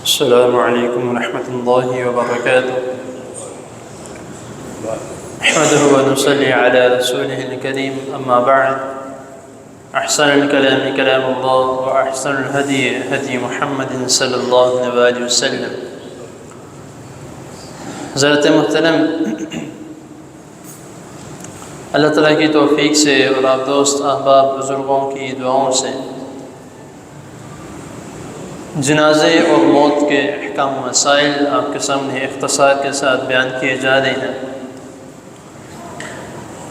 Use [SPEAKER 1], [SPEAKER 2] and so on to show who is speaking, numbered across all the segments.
[SPEAKER 1] السلام علیکم ورحمۃ اللہ وبرکاتہ نحمده ونصلي على رسوله الكريم اما بعد احسن الكلام كلام الله واحسن الهدي هدي محمد صلی اللہ علیہ وسلم۔ حضرت محترم، اللہ تعالیٰ کی توفیق سے اور آپ دوست احباب بزرگوں کی دعاؤں سے جنازے اور موت کے احکام و مسائل آپ کے سامنے اختصار کے ساتھ بیان کیے جا رہے ہیں۔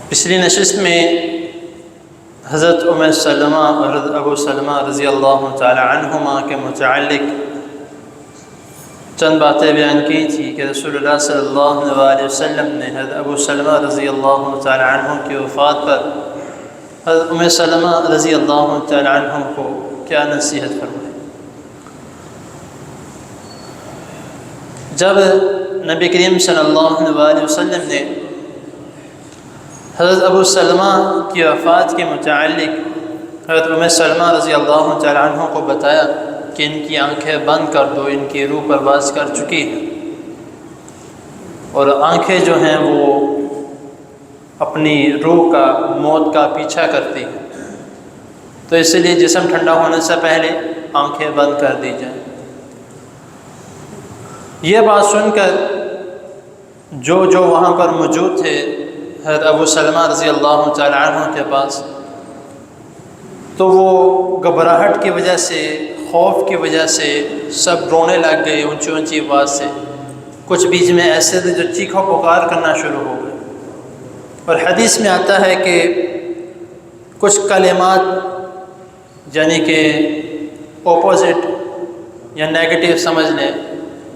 [SPEAKER 1] پچھلی نشست میں حضرت ام سلمہ اور حضرت ابو سلمہ رضی اللہ تعالی عنہما کے متعلق چند باتیں بیان کی تھی کہ رسول اللہ صلی اللہ علیہ وسلم نے حضرت ابو سلمہ رضی اللہ تعالی عنہ کی وفات پر حضرت ام سلمہ رضی اللہ تعالی عنہ کو کیا نصیحت فرمائی۔ جب نبی کریم صلی اللہ علیہ وسلم نے حضرت ابو سلمہ کی وفات کے متعلق حضرت ام سلمہ رضی اللہ تعالی عنہ کو بتایا کہ ان کی آنکھیں بند کر دو، ان کی روح پرواز کر چکی ہے اور آنکھیں جو ہیں وہ اپنی روح کا موت کا پیچھا کرتی ہیں، تو اس لیے جسم ٹھنڈا ہونے سے پہلے آنکھیں بند کر دی جائیں۔ یہ بات سن کر جو وہاں پر موجود تھے حضرت ابو سلمہ رضی اللہ تعالی عنہ کے پاس، تو وہ گھبراہٹ کی وجہ سے، خوف کی وجہ سے سب رونے لگ گئے اونچی اونچی آواز سے۔ کچھ بیچ میں ایسے تھے جو چیخو پکار کرنا شروع ہو گئے، اور حدیث میں آتا ہے کہ کچھ کلمات یعنی کہ اپوزٹ یا نیگیٹو سمجھ لیں،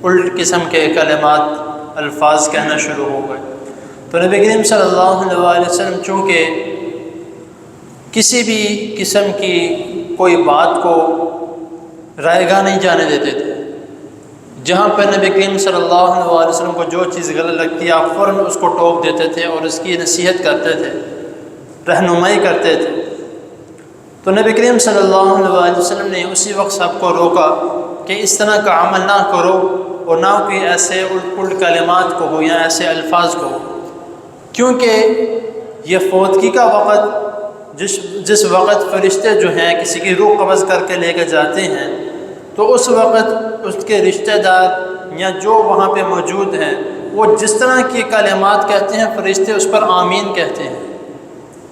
[SPEAKER 1] الٹ قسم کے کلمات الفاظ کہنا شروع ہو گئے۔ تو نبی کریم صلی اللہ علیہ وسلم چونکہ کسی بھی قسم کی کوئی بات کو رائے گاہ نہیں جانے دیتے تھے، جہاں پہ نبی کریم صلی اللہ علیہ وسلم کو جو چیز غلط لگتی ہے آپ فوراً اس کو ٹوک دیتے تھے اور اس کی نصیحت کرتے تھے، رہنمائی کرتے تھے۔ تو نبی کریم صلی اللہ علیہ وسلم نے اسی وقت سب کو روکا کہ اس طرح کا عمل نہ کرو اور نہ کوئی ایسے الٹ کلمات کو ہو یا ایسے الفاظ کو ہو، کیونکہ یہ فوتگی کا وقت جس وقت فرشتے جو ہیں کسی کی روح قبض کر کے لے کے جاتے ہیں، تو اس وقت اس کے رشتہ دار یا جو وہاں پہ موجود ہیں وہ جس طرح کی کلمات کہتے ہیں فرشتے اس پر آمین کہتے ہیں۔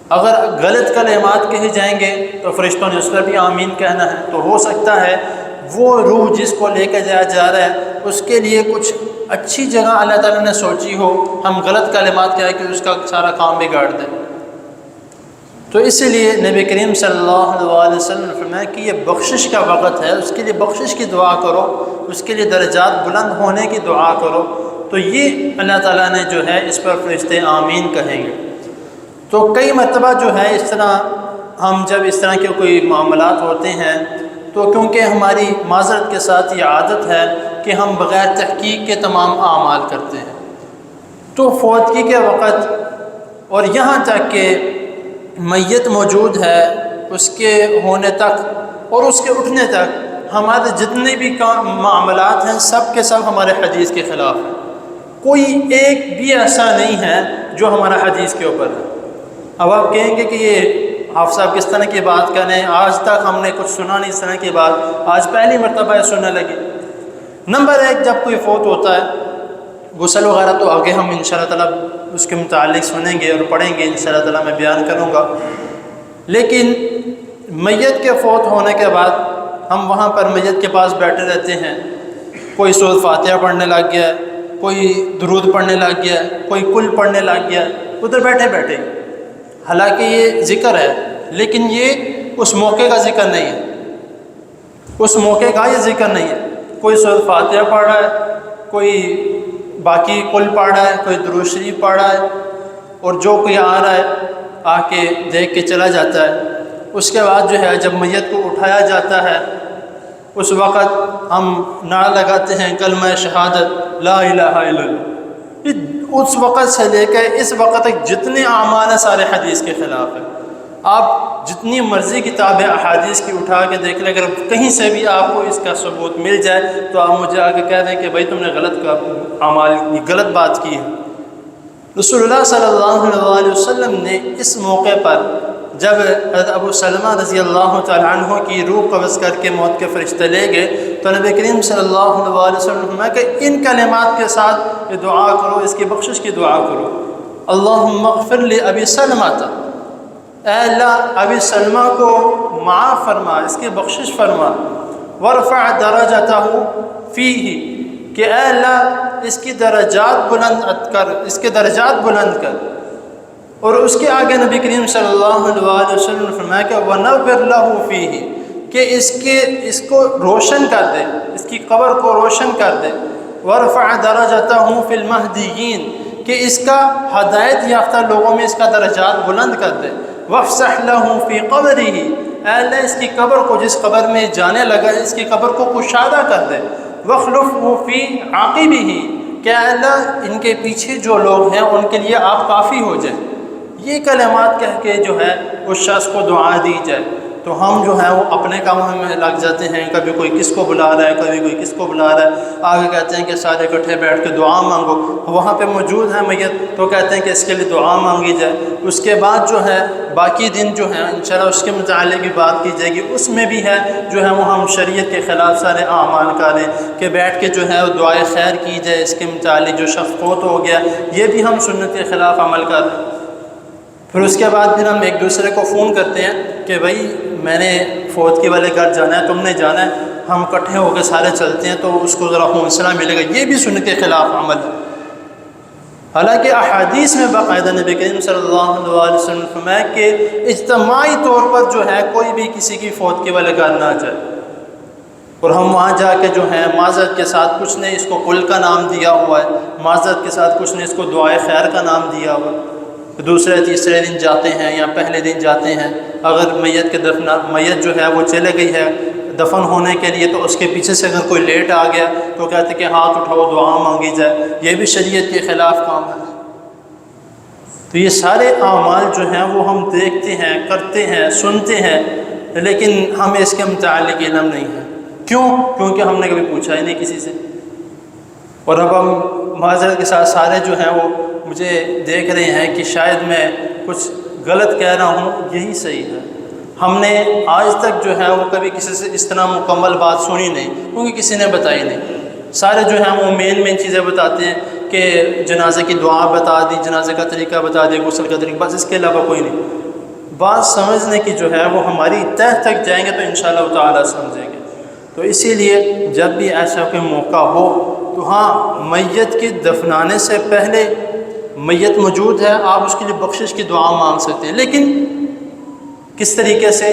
[SPEAKER 1] اگر غلط کلمات کہے جائیں گے تو فرشتوں نے اس پر بھی آمین کہنا ہے، تو ہو سکتا ہے وہ روح جس کو لے کے جایا جا رہا ہے اس کے لیے کچھ اچھی جگہ اللہ تعالیٰ نے سوچی ہو، ہم غلط کلمات کہہ کے اس کا سارا کام بگاڑ دیں۔ تو اس لیے نبی کریم صلی اللہ علیہ وسلم نے فرمایا کہ یہ بخشش کا وقت ہے، اس کے لیے بخشش کی دعا کرو، اس کے لیے درجات بلند ہونے کی دعا کرو، تو یہ اللہ تعالیٰ نے جو ہے اس پر فرشتے آمین کہیں گے۔ تو کئی مرتبہ جو ہے اس طرح ہم جب اس طرح کے کوئی معاملات ہوتے ہیں تو کیونکہ ہماری معذرت کے ساتھ یہ عادت ہے کہ ہم بغیر تحقیق کے تمام اعمال کرتے ہیں، تو فوتگی کے وقت اور یہاں تک کہ میت موجود ہے اس کے ہونے تک اور اس کے اٹھنے تک ہمارے جتنے بھی معاملات ہیں سب کے سب ہمارے حدیث کے خلاف ہیں، کوئی ایک بھی ایسا نہیں ہے جو ہمارا حدیث کے اوپر ہے۔ اب آپ کہیں گے کہ یہ حافظ صاحب کس طرح کی بات کر رہے ہیں، آج تک ہم نے کچھ سنا نہیں اس طرح کی بات، آج پہلی مرتبہ سننے لگے۔ نمبر ایک، جب کوئی فوت ہوتا ہے غسل وغیرہ تو آگے ہم انشاءاللہ تعالیٰ اس کے متعلق سنیں گے اور پڑھیں گے، انشاءاللہ تعالیٰ میں بیان کروں گا، لیکن میت کے فوت ہونے کے بعد ہم وہاں پر میت کے پاس بیٹھے رہتے ہیں، کوئی سورۃ فاتحہ پڑھنے لگ گیا ہے، کوئی درود پڑھنے لگ گیا ہے، کوئی کل پڑھنے لگ گیا ہے ادھر بیٹھے بیٹھے۔ حالانکہ یہ ذکر ہے لیکن یہ اس موقع کا ذکر نہیں ہے، اس موقع کا یہ ذکر نہیں ہے۔ کوئی سورۃ فاتحہ پڑھ رہا ہے، کوئی باقی کل پڑھ رہا ہے، کوئی درود شریف پڑھ رہا ہے، اور جو کوئی آ رہا ہے آ کے دیکھ کے چلا جاتا ہے۔ اس کے بعد جو ہے جب میت کو اٹھایا جاتا ہے اس وقت ہم نعرہ لگاتے ہیں کلمہ شہادت لا الہ الا اللہ۔ اس وقت سے لے کے اس وقت تک جتنے اعمال ہیں سارے حدیث کے خلاف ہیں، آپ جتنی مرضی کتابیں احادیث کی اٹھا کے دیکھ لیں، اگر کہیں سے بھی آپ کو اس کا ثبوت مل جائے تو آپ مجھے آگے کہہ دیں کہ بھائی تم نے غلط بات کی ہے۔ رسول اللہ صلی اللہ علیہ وسلم نے اس موقع پر جب حضرت ابو سلمہ رضی اللہ تعالیٰ عنہ کی روح قبض کر کے موت کے فرشتے لے گئے تو نبی کریم صلی اللہ علیہ وسلم نے فرمایا کہ ان کلمات کے ساتھ یہ دعا کرو، اس کی بخشش کی دعا کرو، اللہم اغفر لی ابی سلمہ، اے اللہ ابی سلمہ کو معاف فرما، اس کی بخشش فرما، وارفع درجتہ فیہ، کہ اے اللہ اس کی درجات بلند کر، اس کے درجات بلند کر۔ اور اس کے آگے نبی کریم صلی اللہ علیہ وسلم نے فرمایا کہ وَنَوِّرْ لَهُ فِيهِ، کہ اس کو روشن کر دے، اس کی قبر کو روشن کر دے، وَرْفَعْ دَرَجَتَهُ فِي الْمَهْدِيِّينَ، کہ اس کا ہدایت یافتہ لوگوں میں اس کا درجات بلند کر دے، وَافْسَحْ لَهُ فِي قَبْرِهِ، اے اللہ اس کی قبر کو، جس قبر میں جانے لگا اس کی قبر کو کشادہ کر دے، وَاخْلُفْهُ فِي عَقِبِهِ، کہ اے اللہ ان کے پیچھے جو لوگ ہیں ان کے لیے آپ کافی ہو جائیں۔ یہ کلمات کہہ کے جو ہے اس شخص کو دعا دی جائے تو ہم جو ہے وہ اپنے کاموں میں لگ جاتے ہیں، کبھی کوئی کس کو بلا رہا ہے، کبھی کوئی کس کو بلا رہا ہے، آگے کہتے ہیں کہ سارے اکٹھے بیٹھ کے دعا مانگو، وہاں پہ موجود ہے میت تو کہتے ہیں کہ اس کے لیے دعا مانگی جائے۔ اس کے بعد جو ہے باقی دن جو ہے انشاءاللہ اس کے متعلق بھی بات کی جائے گی، اس میں بھی ہے جو ہے وہ ہم شریعت کے خلاف سارے اعمال کریں کہ بیٹھ کے جو ہے وہ دعائے خیر کی جائے، اس کے متعلق جو شخص فوت ہو گیا یہ بھی ہم سنت کے خلاف عمل کر رہے ہیں۔ پھر اس کے بعد پھر ہم ایک دوسرے کو فون کرتے ہیں کہ بھائی میں نے فوت کے والے گھر جانا ہے، تم نے جانا ہے، ہم اکٹھے ہو کے سارے چلتے ہیں تو اس کو ذرا حوصلہ ملے گا، یہ بھی سنت کے خلاف عمل ہے۔ حالانکہ احادیث میں باقاعدہ نبی کریم صلی اللہ علیہ وسلم نے فرمایا کہ اجتماعی طور پر جو ہے کوئی بھی کسی کی فوت کے والے گھر نہ جائے، اور ہم وہاں جا کے جو ہے معذرت کے ساتھ، کچھ نے اس کو کل کا نام دیا ہوا ہے، معذرت کے ساتھ کچھ نے اس کو دعائے خیر کا نام دیا ہوا ہے، دوسرے تیسرے دن جاتے ہیں یا پہلے دن جاتے ہیں، اگر میت جو ہے وہ چلے گئی ہے دفن ہونے کے لیے تو اس کے پیچھے سے اگر کوئی لیٹ آ گیا تو کہتے کہ ہاتھ اٹھاؤ دعا مانگی جائے، یہ بھی شریعت کے خلاف کام ہے۔ تو یہ سارے اعمال جو ہیں وہ ہم دیکھتے ہیں، کرتے ہیں، سنتے ہیں، لیکن ہمیں اس کے متعلق علم نہیں ہے۔ کیوں؟ کیونکہ ہم نے کبھی پوچھا ہی نہیں کسی سے، اور اب ہم معذرت کے ساتھ سارے جو ہیں وہ مجھے دیکھ رہے ہیں کہ شاید میں کچھ غلط کہہ رہا ہوں، یہی صحیح ہے۔ ہم نے آج تک جو ہے وہ کبھی کسی سے اس طرح مکمل بات سنی نہیں، کیونکہ کسی نے بتائی نہیں۔ سارے جو ہیں وہ مین چیزیں بتاتے ہیں کہ جنازے کی دعا بتا دی، جنازے کا طریقہ بتا دیا، غسل کا طریقہ، بس اس کے علاوہ کوئی نہیں۔ بات سمجھنے کی جو ہے وہ ہماری تہ تک جائیں گے تو انشاءاللہ تعالیٰ سمجھیں گے۔ تو اسی لیے جب بھی ایسا کوئی موقع ہو تو ہاں، میت کے دفنانے سے پہلے میت موجود ہے، آپ اس کے لیے بخشش کی دعا مانگ سکتے ہیں، لیکن کس طریقے سے؟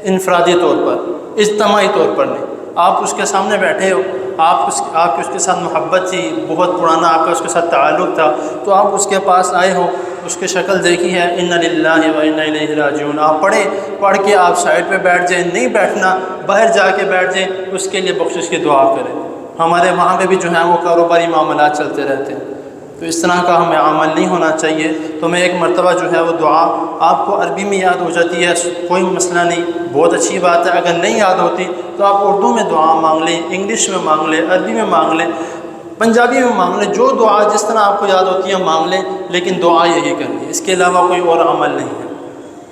[SPEAKER 1] انفرادی طور پر، اجتماعی طور پر نہیں۔ آپ اس کے سامنے بیٹھے ہو، آپ کی اس کے ساتھ محبت تھی، بہت پرانا آپ کا اس کے ساتھ تعلق تھا، تو آپ اس کے پاس آئے ہو، اس کی شکل دیکھی ہے، انا للہ و انا الیہ راجعون، آپ پڑھ کے آپ سائڈ پہ بیٹھ جائیں، نہیں بیٹھنا باہر جا کے بیٹھ جائیں، اس کے لیے بخشش کی دعا کریں۔ ہمارے وہاں پہ بھی جو ہے وہ کاروباری معاملات چلتے رہتے ہیں، تو اس طرح کا ہمیں عمل نہیں ہونا چاہیے۔ تو میں ایک مرتبہ جو ہے وہ دعا آپ کو عربی میں یاد ہو جاتی ہے، کوئی مسئلہ نہیں، بہت اچھی بات ہے۔ اگر نہیں یاد ہوتی تو آپ اردو میں دعا مانگ لیں، انگلش میں مانگ لیں، عربی میں مانگ لیں، پنجابی میں مانگ لیں، جو دعا جس طرح آپ کو یاد ہوتی ہے مانگ لیں، لیکن دعا یہی کرنی ہے، اس کے علاوہ کوئی اور عمل نہیں ہے۔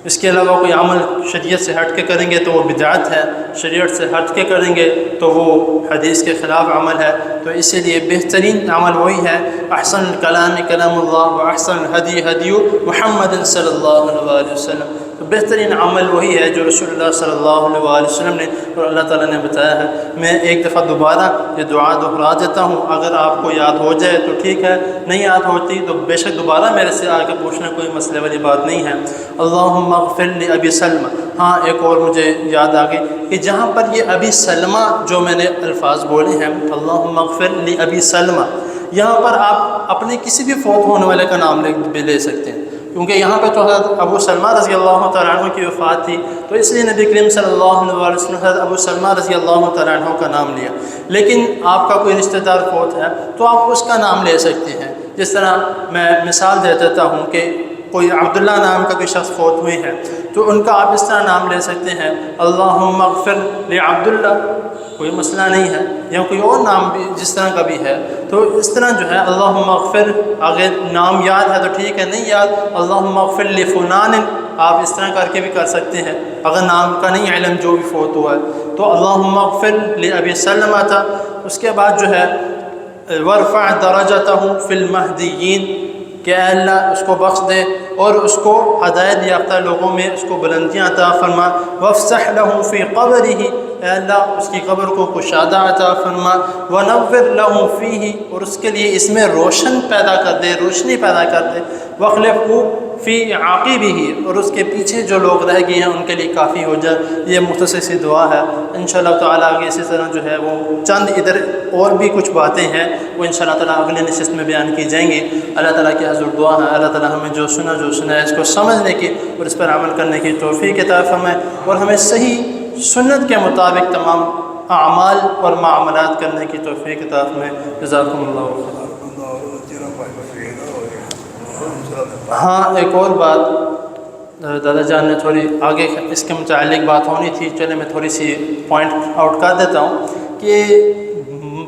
[SPEAKER 1] اس کے علاوہ کوئی عمل شریعت سے ہٹ کے کریں گے تو وہ بدعت ہے، شریعت سے ہٹ کے کریں گے تو وہ حدیث کے خلاف عمل ہے۔ تو اسی لیے بہترین عمل وہی ہے، احسن الکلام کلام اللہ و احسن الہدی ہدی محمد صلی اللہ علیہ وسلم۔ تو بہترین عمل وہی ہے جو رسول اللہ صلی اللہ علیہ وسلم نے اور اللہ تعالیٰ نے بتایا ہے۔ میں ایک دفعہ دوبارہ یہ دعا دہرا دیتا ہوں، اگر آپ کو یاد ہو جائے تو ٹھیک ہے، نہیں یاد ہوتی تو بے شک دوبارہ میرے سے آ کے پوچھنا، کوئی مسئلے والی بات نہیں ہے۔ اللہم اغفر لی ابی سلمہ، ہاں ایک اور مجھے یاد آ گئی کہ جہاں پر یہ ابی سلمہ جو میں نے الفاظ بولے ہیں، اللہم اغفر لی ابی سلمہ، یہاں پر آپ اپنے کسی بھی فوت ہونے والے کا نام بھی لے سکتے ہیں، کیونکہ یہاں پہ تو حضرت ابو سلمہ رضی اللہ تعالیٰ عنہ کی وفات تھی، تو اس لیے نبی کریم صلی اللہ علیہ وسلم حضرت ابو سلمہ رضی اللہ تعالیٰ عنہ کا نام لیا۔ لیکن آپ کا کوئی رشتہ دار فوت ہے تو آپ اس کا نام لے سکتے ہیں۔ جس طرح میں مثال دے دیتا ہوں کہ کوئی عبداللہ نام کا کوئی شخص فوت ہوئے ہیں تو ان کا آپ اس طرح نام لے سکتے ہیں اللہم اغفر لعبداللہ، کوئی مسئلہ نہیں ہے، یا کوئی اور نام بھی جس طرح کا بھی ہے تو اس طرح جو ہے اللہم اغفر، اگر نام یاد ہے تو ٹھیک ہے، نہیں یاد اللہم اغفر لفلان، آپ اس طرح کر کے بھی کر سکتے ہیں اگر نام کا نہیں علم جو بھی فوت ہوا ہے تو اللہم اغفر لابی سلمہ تھا۔ اس کے بعد جو ہے وارفع درجتہ فی المہدیین، کہ اے اللہ اس کو بخش دے اور اس کو ہدایت یافتہ لوگوں میں اس کو بلندیاں عطا فرما، وافسح لہ فی قبرہ، اے اللہ اس کی قبر کو کشادہ عطا فرما، ونور لہ فیہ، اور اس کے لیے اس میں روشن پیدا کر دے، روشنی پیدا کر دے، واخلفہ فی عاقبہ، اور اس کے پیچھے جو لوگ رہ گئے ہیں ان کے لیے کافی ہو جائے۔ یہ مختصر سی دعا ہے، انشاءاللہ تعالیٰ آگے اسی طرح جو ہے وہ چند ادھر اور بھی کچھ باتیں ہیں وہ انشاءاللہ تعالیٰ اگلے نشست میں بیان کی جائیں گی۔ اللہ تعالیٰ کی حضور دعا ہے اللہ تعالیٰ ہمیں جو سنا ہے اس کو سمجھنے کی اور اس پر عمل کرنے کی توفیق عطا فرمائے، اور ہمیں صحیح سنت کے مطابق تمام اعمال اور معاملات کرنے کی توفیق عطا فرمائے۔ جزاکم اللہ خیر۔ ہاں ایک اور بات دادا جان نے تھوڑی آگے اس کے متعلق بات ہونی تھی، چلے میں تھوڑی سی پوائنٹ آؤٹ کر دیتا ہوں کہ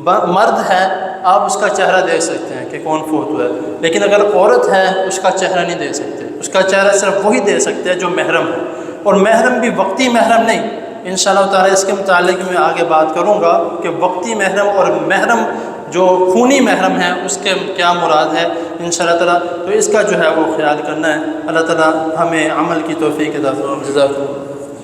[SPEAKER 1] مرد ہے آپ اس کا چہرہ دیکھ سکتے ہیں کہ کون فوت ہوا ہے، لیکن اگر عورت ہے اس کا چہرہ نہیں دیکھ سکتے، اس کا چہرہ صرف وہی دیکھ سکتے ہیں جو محرم ہے، اور محرم بھی وقتی محرم نہیں۔ انشاءاللہ تعالیٰ اس کے متعلق میں آگے بات کروں گا کہ وقتی محرم اور محرم جو خونی محرم ہے اس کے کیا مراد ہے انشاءاللہ تعالیٰ، تو اس کا جو ہے وہ خیال کرنا ہے۔ اللہ تعالیٰ ہمیں عمل کی توفیق عطا فرمائے۔ جزاک اللہ۔